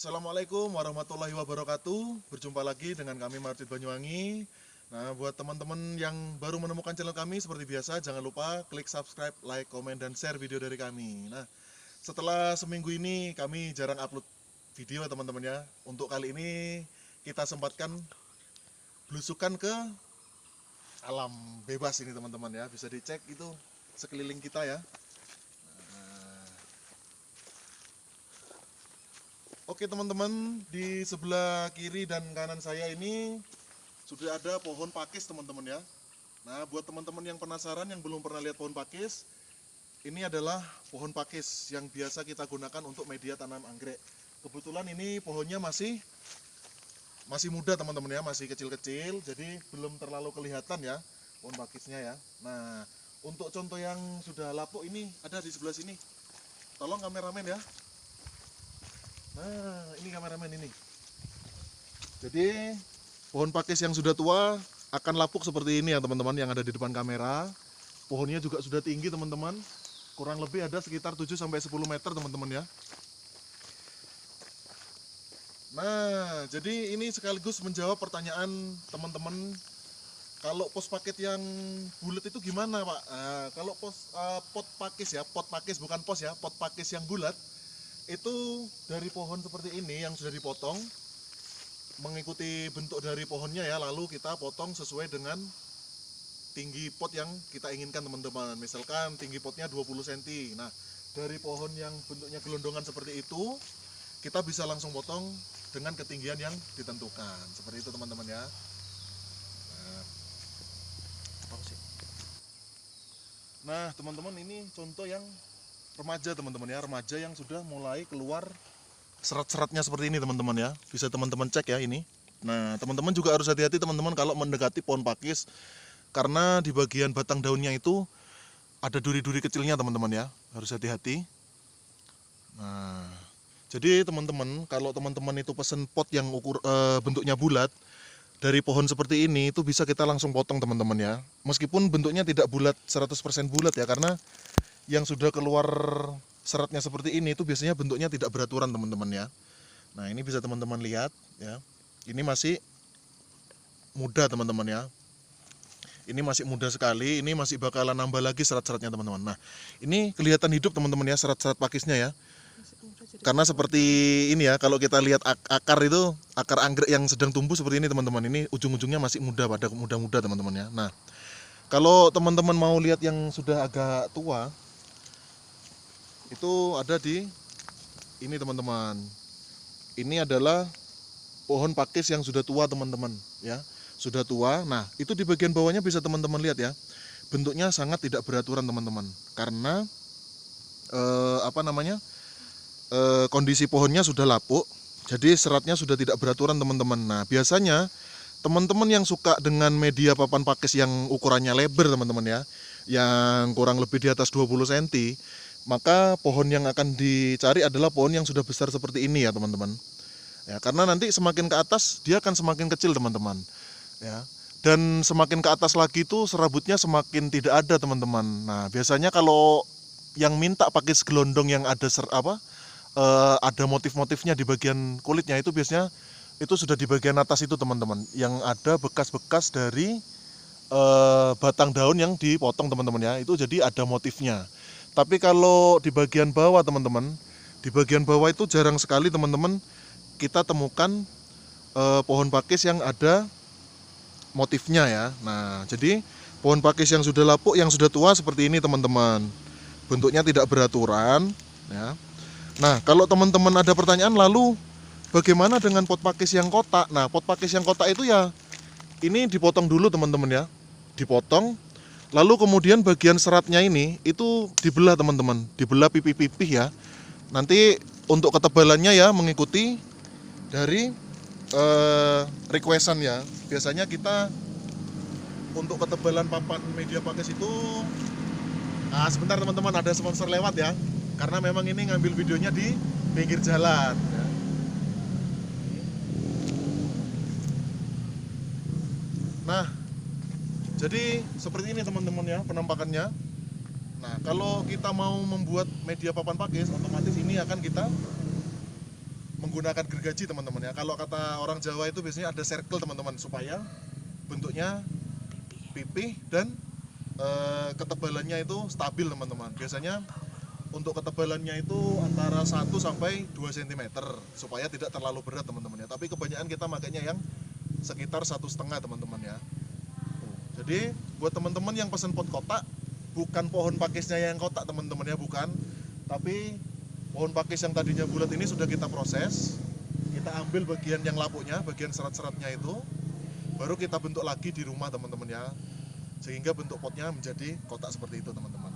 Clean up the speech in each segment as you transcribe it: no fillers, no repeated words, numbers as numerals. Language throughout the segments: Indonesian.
Assalamualaikum warahmatullahi wabarakatuh. Berjumpa lagi dengan kami Martit Banyuwangi. Nah, buat teman-teman yang baru menemukan channel kami, seperti biasa jangan lupa klik subscribe, like, komen, dan share video dari kami. Nah, setelah seminggu ini kami jarang upload video teman-teman ya. Untuk kali ini kita sempatkan belusukan ke alam bebas ini teman-teman ya. Bisa dicek itu sekeliling kita ya. Oke teman-teman, di sebelah kiri dan kanan saya ini sudah ada pohon pakis teman-teman ya. Nah, buat teman-teman yang penasaran yang belum pernah lihat pohon pakis, ini adalah pohon pakis yang biasa kita gunakan untuk media tanam anggrek. Kebetulan ini pohonnya masih muda teman-teman ya, masih kecil-kecil, jadi belum terlalu kelihatan ya pohon pakisnya ya. Nah, untuk contoh yang sudah lapuk ini ada di sebelah sini. Tolong kameramen ya. Nah, ini kameramen ini. Jadi pohon pakis yang sudah tua akan lapuk seperti ini ya teman-teman yang ada di depan kamera. Pohonnya juga sudah tinggi teman-teman. Kurang lebih ada sekitar 7-10 meter teman-teman ya. Nah, jadi ini sekaligus menjawab pertanyaan teman-teman. Kalau pos paket yang bulat itu gimana Pak? Nah, kalau pot pakis ya, pot pakis bukan pos ya, pot pakis yang bulat itu dari pohon seperti ini yang sudah dipotong, mengikuti bentuk dari pohonnya ya, lalu kita potong sesuai dengan tinggi pot yang kita inginkan teman-teman. Misalkan tinggi potnya 20 cm. Nah, dari pohon yang bentuknya gelondongan seperti itu, kita bisa langsung potong dengan ketinggian yang ditentukan. Seperti itu teman-teman ya. Nah, teman-teman ini contoh yang remaja teman-teman ya, remaja yang sudah mulai keluar serat-seratnya seperti ini teman-teman ya. Bisa teman-teman cek ya ini. Nah, teman-teman juga harus hati-hati teman-teman kalau mendekati pohon pakis, karena di bagian batang daunnya itu ada duri-duri kecilnya teman-teman ya, harus hati-hati. Nah, jadi teman-teman kalau teman-teman itu pesen pot yang bentuknya bulat dari pohon seperti ini, itu bisa kita langsung potong teman-teman ya. Meskipun bentuknya tidak bulat 100% bulat ya, karena yang sudah keluar seratnya seperti ini itu biasanya bentuknya tidak beraturan teman-teman ya. Nah, ini bisa teman-teman lihat ya. Ini masih muda teman-teman ya. Ini masih muda sekali, ini masih bakalan nambah lagi serat-seratnya teman-teman. Nah, ini kelihatan hidup teman-teman ya, serat-serat pakisnya ya. Karena seperti ini ya, kalau kita lihat akar itu, akar anggrek yang sedang tumbuh seperti ini teman-teman. Ini ujung-ujungnya masih muda, pada muda-muda teman-teman ya. Nah, kalau teman-teman mau lihat yang sudah agak tua, itu ada di ini teman-teman. Ini adalah pohon pakis yang sudah tua teman-teman ya, sudah tua. Nah, itu di bagian bawahnya bisa teman-teman lihat ya, bentuknya sangat tidak beraturan teman-teman, karena kondisi pohonnya sudah lapuk, jadi seratnya sudah tidak beraturan teman-teman. Nah, biasanya teman-teman yang suka dengan media papan pakis yang ukurannya lebar teman-teman ya, yang kurang lebih di atas 20 cm, maka pohon yang akan dicari adalah pohon yang sudah besar seperti ini ya teman-teman ya, karena nanti semakin ke atas dia akan semakin kecil teman-teman ya, dan semakin ke atas lagi itu serabutnya semakin tidak ada teman-teman. Nah, biasanya kalau yang minta pakai gelondong yang ada ada motif-motifnya di bagian kulitnya, itu biasanya itu sudah di bagian atas itu teman-teman, yang ada bekas-bekas dari batang daun yang dipotong teman-teman ya, itu jadi ada motifnya. Tapi kalau di bagian bawah teman-teman, di bagian bawah itu jarang sekali teman-teman kita temukan pohon pakis yang ada motifnya ya. Nah, jadi pohon pakis yang sudah lapuk, yang sudah tua seperti ini teman-teman, bentuknya tidak beraturan ya. Nah, kalau teman-teman ada pertanyaan, lalu bagaimana dengan pot pakis yang kotak? Nah, pot pakis yang kotak itu ya, ini dipotong dulu teman-teman ya, dipotong. Lalu kemudian bagian seratnya ini itu dibelah teman-teman, dibelah pipih-pipih ya. Nanti untuk ketebalannya ya mengikuti dari requestan ya. Biasanya kita untuk ketebalan papan media pakis itu, sebentar teman-teman, ada sponsor lewat ya. Karena memang ini ngambil videonya di pinggir jalan ya. Nah, jadi seperti ini teman-teman ya penampakannya. Nah, kalau kita mau membuat media papan pakis, otomatis ini akan kita menggunakan gergaji teman-teman ya. Kalau kata orang Jawa itu biasanya ada circle teman-teman, supaya bentuknya pipih dan ketebalannya itu stabil teman-teman. Biasanya untuk ketebalannya itu antara 1 sampai 2 cm supaya tidak terlalu berat teman-teman ya. Tapi kebanyakan kita makanya yang sekitar 1,5 teman-teman ya. Jadi buat teman-teman yang pesen pot kotak, bukan pohon pakisnya yang kotak teman-teman ya, bukan. Tapi pohon pakis yang tadinya bulat ini sudah kita proses. Kita ambil bagian yang lapuknya, bagian serat-seratnya itu, baru kita bentuk lagi di rumah teman-teman ya. Sehingga bentuk potnya menjadi kotak seperti itu teman-teman.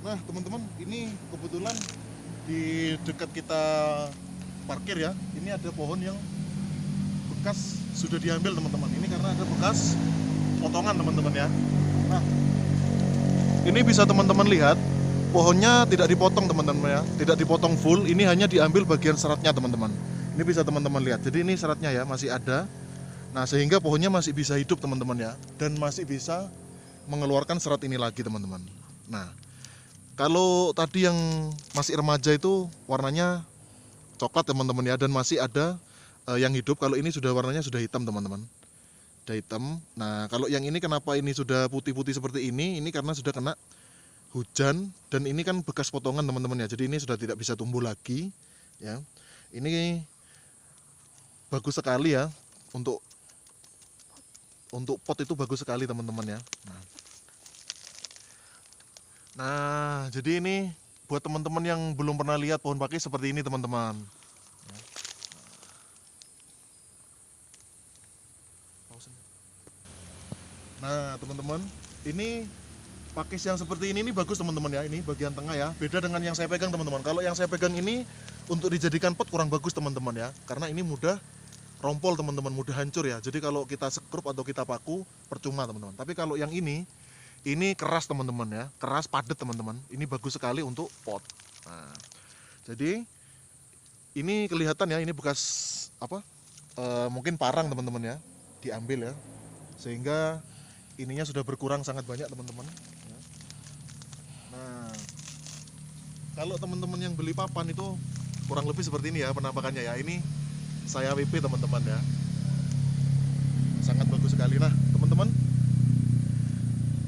Nah teman-teman, ini kebetulan di dekat kita parkir ya, ini ada pohon yang bekas sudah diambil teman-teman. Ini karena ada bekas potongan teman-teman ya. Nah, ini bisa teman-teman lihat, pohonnya tidak dipotong teman-teman ya, tidak dipotong full, ini hanya diambil bagian seratnya teman-teman. Ini bisa teman-teman lihat, jadi ini seratnya ya masih ada. Nah sehingga pohonnya masih bisa hidup teman-teman ya, dan masih bisa mengeluarkan serat ini lagi teman-teman. Nah kalau tadi yang masih remaja itu warnanya coklat teman-teman ya, dan masih ada yang hidup. Kalau ini sudah warnanya sudah hitam teman-teman, sudah hitam. Nah kalau yang ini kenapa ini sudah putih-putih seperti ini karena sudah kena hujan, dan ini kan bekas potongan teman-teman ya, jadi ini sudah tidak bisa tumbuh lagi ya. Ini bagus sekali ya, untuk pot itu bagus sekali teman-teman ya. Nah jadi ini buat teman-teman yang belum pernah lihat pohon pakis seperti ini teman-teman. Nah teman-teman, ini pakis yang seperti ini bagus teman-teman ya. Ini bagian tengah ya, beda dengan yang saya pegang teman-teman. Kalau yang saya pegang ini untuk dijadikan pot kurang bagus teman-teman ya, karena ini mudah rompol teman-teman, mudah hancur ya. Jadi kalau kita sekrup atau kita paku percuma teman-teman. Tapi kalau yang ini keras teman-teman ya, keras padat teman-teman. Ini bagus sekali untuk pot. Nah, jadi ini kelihatan ya, ini bekas apa? Mungkin parang teman-teman ya, diambil ya, sehingga ininya sudah berkurang sangat banyak teman-teman. Nah, kalau teman-teman yang beli papan itu kurang lebih seperti ini ya penampakannya ya. Ini saya WP teman-teman ya, sangat bagus sekali. Nah teman-teman,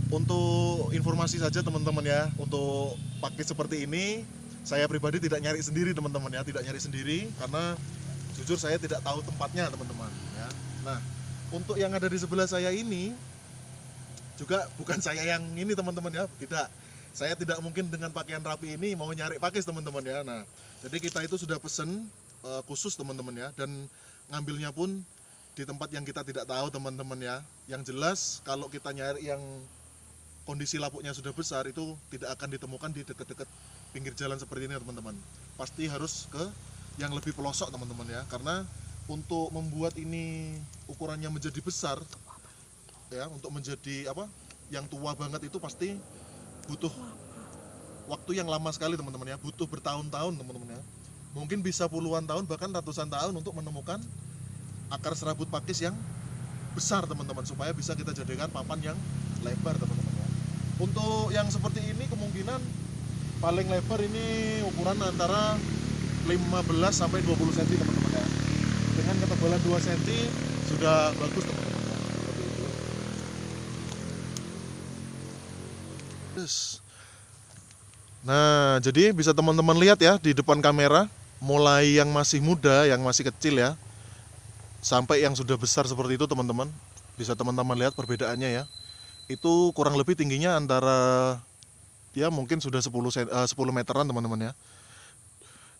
untuk informasi saja teman-teman ya, untuk pakis seperti ini saya pribadi tidak nyari sendiri teman-teman ya, tidak nyari sendiri karena jujur saya tidak tahu tempatnya teman-teman ya. Nah untuk yang ada di sebelah saya ini juga bukan saya yang ini teman-teman ya, tidak. Saya tidak mungkin dengan pakaian rapi ini mau nyari pakis teman-teman ya. Nah jadi kita itu sudah pesen khusus teman-teman ya, dan ngambilnya pun di tempat yang kita tidak tahu teman-teman ya. Yang jelas kalau kita nyari yang kondisi lapuknya sudah besar itu tidak akan ditemukan di dekat-dekat pinggir jalan seperti ini teman-teman. Pasti harus ke yang lebih pelosok teman-teman ya, karena untuk membuat ini ukurannya menjadi besar ya, untuk menjadi apa yang tua banget itu pasti butuh waktu yang lama sekali teman-teman ya, butuh bertahun-tahun teman-teman ya. Mungkin bisa puluhan tahun bahkan ratusan tahun untuk menemukan akar serabut pakis yang besar teman-teman, supaya bisa kita jadikan papan yang lebar teman-teman ya. Untuk yang seperti ini kemungkinan paling lebar ini ukuran antara 15 sampai 20 cm teman-teman ya. Dengan ketebalan 2 cm sudah bagus teman-teman ya. Seperti itu. Nah jadi bisa teman-teman lihat ya di depan kamera, mulai yang masih muda, yang masih kecil ya, sampai yang sudah besar seperti itu teman-teman. Bisa teman-teman lihat perbedaannya ya. Itu kurang lebih tingginya antara ya mungkin sudah 10 meteran teman-teman ya.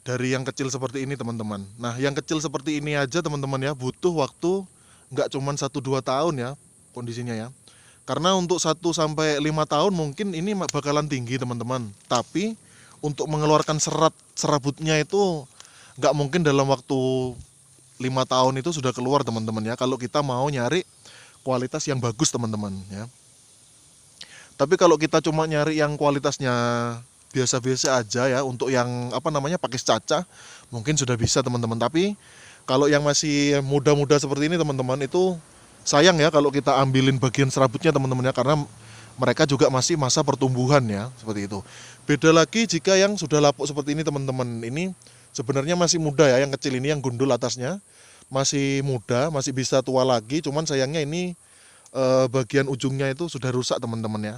Dari yang kecil seperti ini teman-teman. Nah yang kecil seperti ini aja teman-teman ya butuh waktu nggak cuma 1-2 tahun ya kondisinya ya. Karena untuk 1 sampai 5 tahun mungkin ini bakalan tinggi teman-teman. Tapi untuk mengeluarkan serabutnya itu nggak mungkin dalam waktu 5 tahun itu sudah keluar teman-teman ya, kalau kita mau nyari kualitas yang bagus teman-teman ya. Tapi kalau kita cuma nyari yang kualitasnya biasa-biasa aja ya, untuk yang apa namanya pakis caca mungkin sudah bisa teman-teman. Tapi kalau yang masih muda-muda seperti ini teman-teman, itu sayang ya kalau kita ambilin bagian serabutnya teman-teman ya, karena mereka juga masih masa pertumbuhan ya, seperti itu. Beda lagi jika yang sudah lapuk seperti ini teman-teman, ini Sebenarnya masih muda ya, yang kecil ini yang gundul atasnya masih muda, masih bisa tua lagi. Cuman sayangnya ini bagian ujungnya itu sudah rusak teman-teman ya.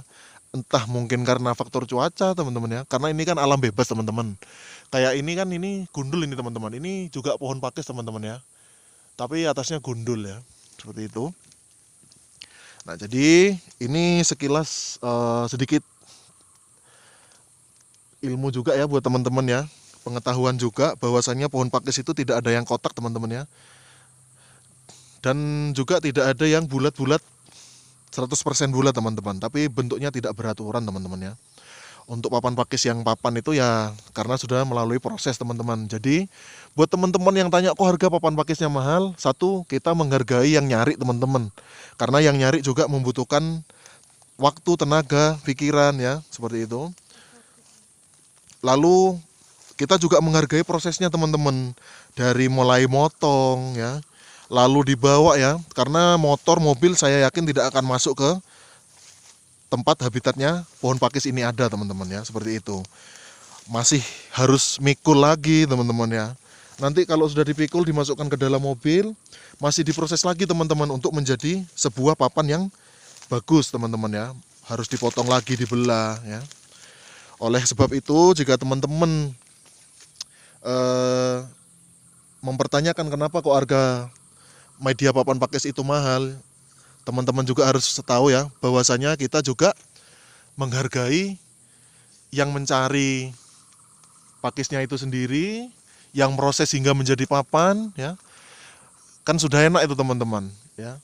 Entah mungkin karena faktor cuaca teman-teman ya. Karena ini kan alam bebas teman-teman. Kayak ini kan ini gundul ini teman-teman. Ini juga pohon pakis teman-teman ya. Tapi atasnya gundul ya. Seperti itu. Nah, jadi ini sekilas sedikit ilmu juga ya buat teman-teman ya. Pengetahuan juga bahwasannya pohon pakis itu tidak ada yang kotak teman-teman ya. Dan juga tidak ada yang bulat-bulat 100% bulat teman-teman, tapi bentuknya tidak beraturan teman-teman ya. Untuk papan pakis yang papan itu ya karena sudah melalui proses teman-teman. Jadi buat teman-teman yang tanya kok harga papan pakisnya mahal, satu kita menghargai yang nyari teman-teman. Karena yang nyari juga membutuhkan waktu, tenaga, pikiran ya, seperti itu. Lalu kita juga menghargai prosesnya teman-teman, dari mulai motong ya, lalu dibawa ya, karena motor, mobil saya yakin tidak akan masuk ke tempat habitatnya pohon pakis ini ada teman-teman ya, seperti itu. Masih harus mikul lagi teman-teman ya. Nanti kalau sudah dipikul dimasukkan ke dalam mobil, masih diproses lagi teman-teman untuk menjadi sebuah papan yang bagus teman-teman ya. Harus dipotong lagi, dibelah ya. Oleh sebab itu jika teman-teman mempertanyakan kenapa kok harga media papan pakis itu mahal, teman-teman juga harus tahu ya bahwasanya kita juga menghargai yang mencari pakisnya itu sendiri, yang proses hingga menjadi papan ya. Kan sudah enak itu teman-teman ya.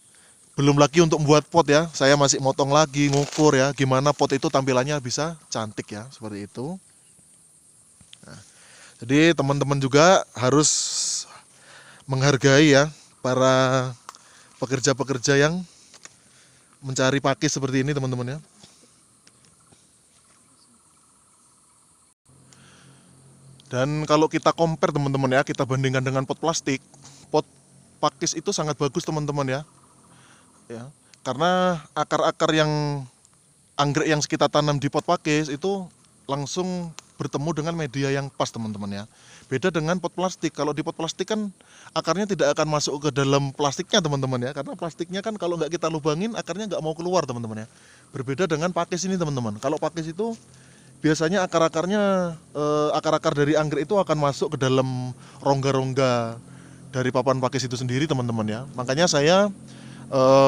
Belum lagi untuk membuat pot ya, saya masih motong lagi, ngukur ya, gimana pot itu tampilannya bisa cantik ya, seperti itu. Jadi teman-teman juga harus menghargai ya para pekerja-pekerja yang mencari pakis seperti ini teman-teman ya. Dan kalau kita compare teman-teman ya, kita bandingkan dengan pot plastik, pot pakis itu sangat bagus teman-teman ya. Karena akar-akar yang anggrek yang kita tanam di pot pakis itu langsung bertemu dengan media yang pas teman-teman ya. Beda dengan pot plastik. Kalau di pot plastik kan akarnya tidak akan masuk ke dalam plastiknya teman-teman ya. Karena plastiknya kan kalau nggak kita lubangin akarnya nggak mau keluar teman-teman ya. Berbeda dengan pakis ini teman-teman. Kalau pakis itu biasanya akar-akarnya akar-akar dari anggrek itu akan masuk ke dalam rongga-rongga dari papan pakis itu sendiri teman-teman ya. Makanya saya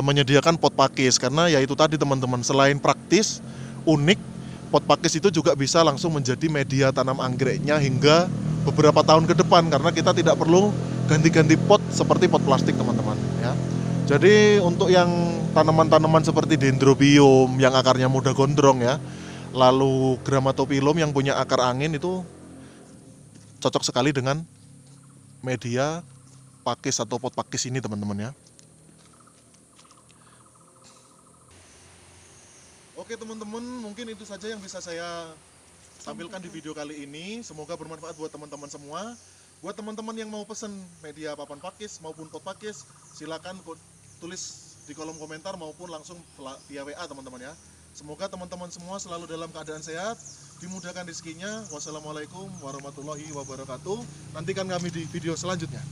menyediakan pot pakis karena ya itu tadi teman-teman, selain praktis, unik, pot pakis itu juga bisa langsung menjadi media tanam anggreknya hingga beberapa tahun ke depan karena kita tidak perlu ganti-ganti pot seperti pot plastik teman-teman ya. Jadi untuk yang tanaman-tanaman seperti dendrobium yang akarnya mudah gondrong ya, lalu gramatopilum yang punya akar angin itu cocok sekali dengan media pakis atau pot pakis ini teman-teman ya. Oke teman-teman, mungkin itu saja yang bisa saya tampilkan di video kali ini. Semoga bermanfaat buat teman-teman semua. Buat teman-teman yang mau pesen media papan pakis maupun pot pakis, silakan tulis di kolom komentar maupun langsung via WA teman-teman ya. Semoga teman-teman semua selalu dalam keadaan sehat, dimudahkan rezekinya. Wassalamualaikum warahmatullahi wabarakatuh. Nantikan kami di video selanjutnya.